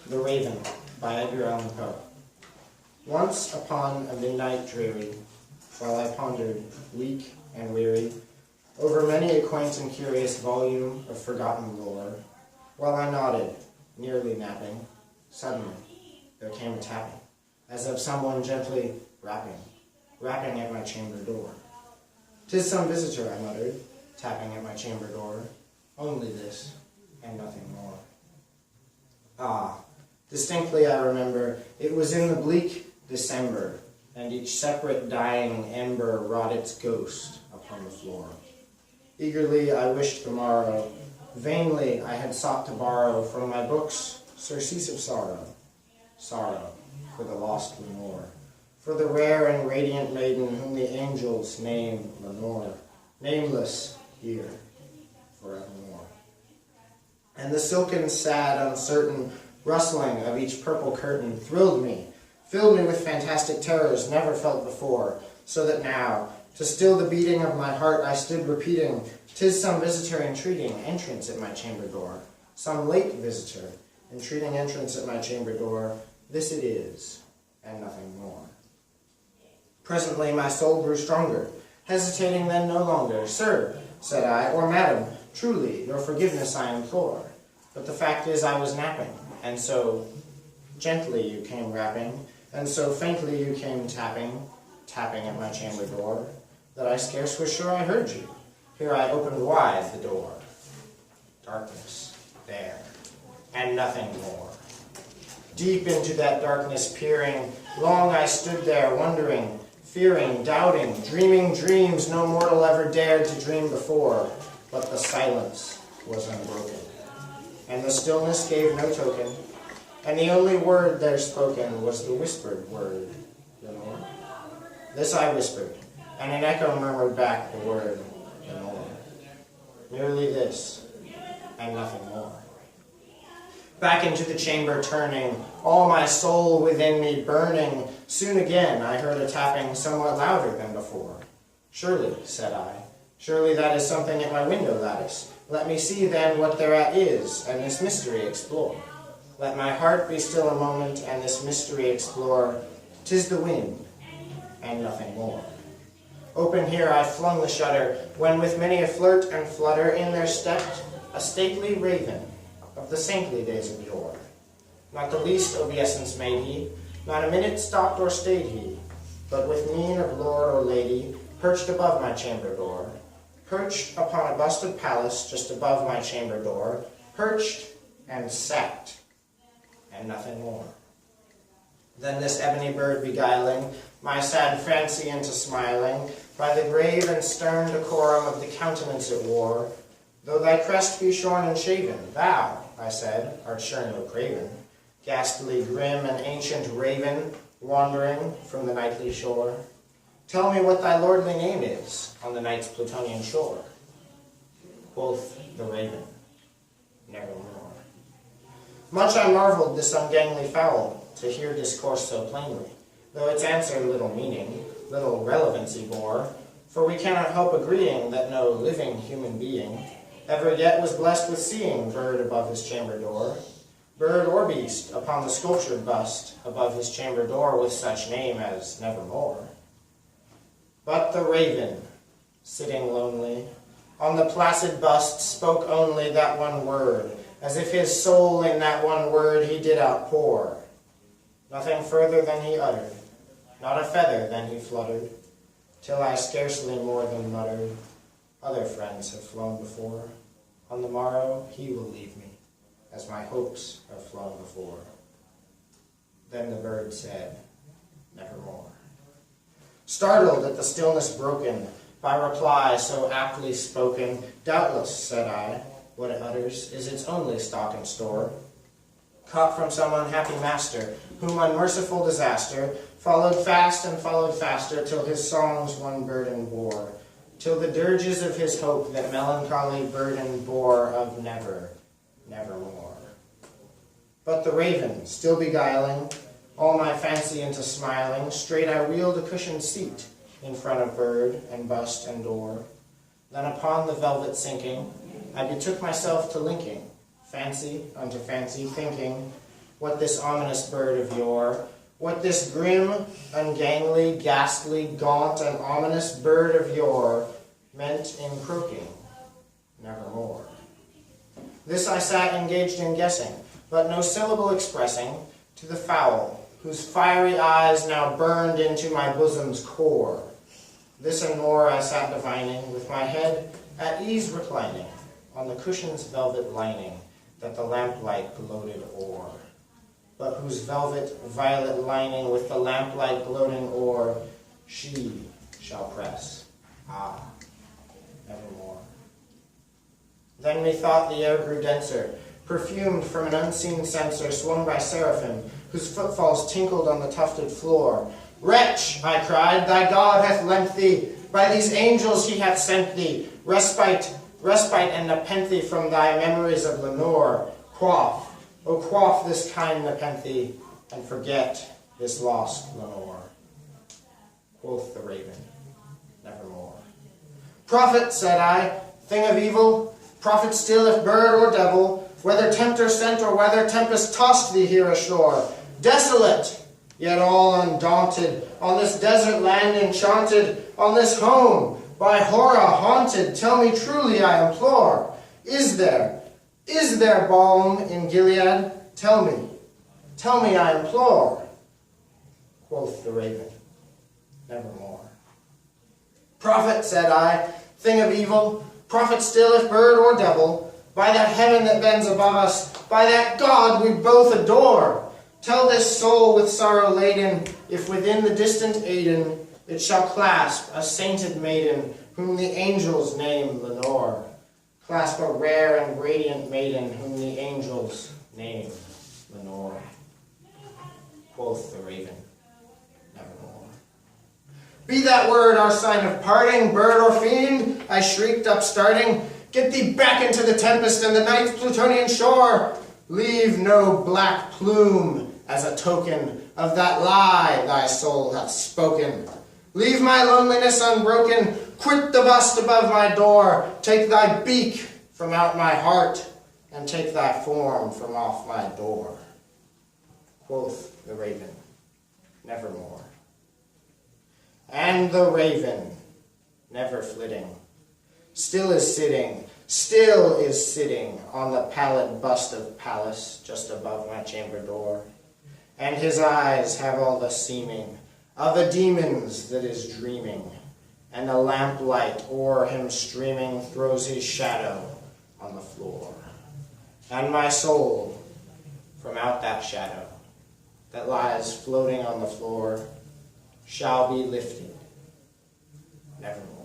The Raven by Edgar Allan Poe. Once upon a midnight dreary, while I pondered, weak and weary, over many a quaint and curious volume of forgotten lore, while I nodded, nearly napping, suddenly there came a tapping, as of someone gently rapping at my chamber door. "'Tis some visitor," I muttered, tapping at my chamber door. "Only this, and nothing more." Ah, distinctly I remember, it was in the bleak December, and each separate dying ember wrought its ghost upon the floor. Eagerly I wished the morrow, vainly I had sought to borrow from my books surcease of sorrow, sorrow for the lost Lenore, for the rare and radiant maiden whom the angels name Lenore, nameless here forevermore. And the silken, sad, uncertain rustling of each purple curtain thrilled me, filled me with fantastic terrors never felt before, so that now, to still the beating of my heart, I stood repeating, "'Tis some visitor entreating entrance at my chamber door, some late visitor entreating entrance at my chamber door. This it is, and nothing more." Presently my soul grew stronger, hesitating then no longer. "Sir," said I, "or madam, truly your forgiveness I implore. But the fact is I was napping, and so gently you came rapping, and so faintly you came tapping at my chamber door, that I scarce was sure I heard you. Here I opened wide the door. Darkness there, and nothing more. Deep into that darkness peering, long I stood there, wondering, fearing, doubting, dreaming dreams no mortal ever dared to dream before. But the silence was unbroken, and the stillness gave no token, and the only word there spoken was the whispered word, Lenore. This I whispered, and an echo murmured back the word, Lenore. Merely this, and nothing more. Back into the chamber turning, all my soul within me burning, soon again I heard a tapping somewhat louder than before. "Surely," said I, "surely that is something at my window lattice. Let me see then what thereat is, and this mystery explore. Let my heart be still a moment, and this mystery explore. 'Tis the wind, and nothing more." Open here I flung the shutter, when with many a flirt and flutter in there stepped a stately raven of the saintly days of yore. Not the least obeisance made he, not a minute stopped or stayed he, but with mien of lord or lady, perched above my chamber door, perched upon a bust of Pallas just above my chamber door, perched and sat, and nothing more. Then this ebony bird beguiling my sad fancy into smiling, by the grave and stern decorum of the countenance it wore, "Though thy crest be shorn and shaven, thou," I said, "art sure no craven, ghastly, grim, and ancient raven, wandering from the nightly shore. Tell me what thy lordly name is on the night's Plutonian shore." Quoth the raven, "Nevermore." Much I marveled this ungainly fowl to hear discourse so plainly, though its answer little meaning, little relevancy bore, for we cannot help agreeing that no living human being ever yet was blessed with seeing bird above his chamber door, bird or beast upon the sculptured bust above his chamber door with such name as Nevermore. But the raven, sitting lonely, on the placid bust spoke only that one word, as if his soul in that one word he did outpour. Nothing further than he uttered, not a feather than he fluttered, till I scarcely more than muttered, "Other friends have flown before. On the morrow he will leave me, as my hopes have flown before." Then the bird said, "Nevermore." Startled at the stillness broken by reply so aptly spoken, "Doubtless," said I, "what it utters is its only stock and store, caught from some unhappy master, whom unmerciful disaster followed fast and followed faster, till his songs one burden bore, till the dirges of his hope that melancholy burden bore of never, nevermore." But the raven, still beguiling all my fancy into smiling, straight I wheeled a cushioned seat in front of bird and bust and door. Then upon the velvet sinking, I betook myself to linking fancy unto fancy, thinking what this ominous bird of yore, what this grim, ungainly, ghastly, gaunt, and ominous bird of yore meant in croaking, nevermore. This I sat engaged in guessing, but no syllable expressing, to the fowl, whose fiery eyes now burned into my bosom's core. This and more I sat divining, with my head at ease reclining, on the cushion's velvet lining, that the lamplight gloated o'er, but whose velvet violet lining with the lamplight gloating o'er, she shall press, nevermore. Then methought the air grew denser, perfumed from an unseen censer swung by seraphim, whose footfalls tinkled on the tufted floor. Wretch, I cried, thy God hath lent thee, by these angels he hath sent thee, respite and nepenthe from thy memories of Lenore. Quaff, O quaff this kind nepenthe, and forget this lost Lenore. Quoth the raven, nevermore. Prophet, said I, thing of evil, prophet still if bird or devil, whether tempter sent or whether tempest tossed thee here ashore, desolate, yet all undaunted, on this desert land enchanted, on this home, by horror haunted, tell me truly, I implore, is there balm in Gilead? Tell me, I implore. Quoth the raven, nevermore. Prophet, said I, thing of evil, prophet still if bird or devil, by that heaven that bends above us, by that God we both adore, tell this soul with sorrow laden, if within the distant Aidenn it shall clasp a sainted maiden, whom the angels name Lenore. Clasp a rare and radiant maiden, whom the angels name Lenore. Quoth the raven, nevermore. Be that word our sign of parting, bird or fiend, I shrieked upstarting, get thee back into the tempest and the night's Plutonian shore. Leave no black plume as a token of that lie thy soul hath spoken. Leave my loneliness unbroken, quit the bust above my door, take thy beak from out my heart, and take thy form from off my door. Quoth the raven, nevermore. And the raven, never flitting, still is sitting on the pallid bust of Pallas just above my chamber door, and his eyes have all the seeming of a demon's that is dreaming, and the lamplight o'er him streaming throws his shadow on the floor. And my soul, from out that shadow that lies floating on the floor, shall be lifted nevermore.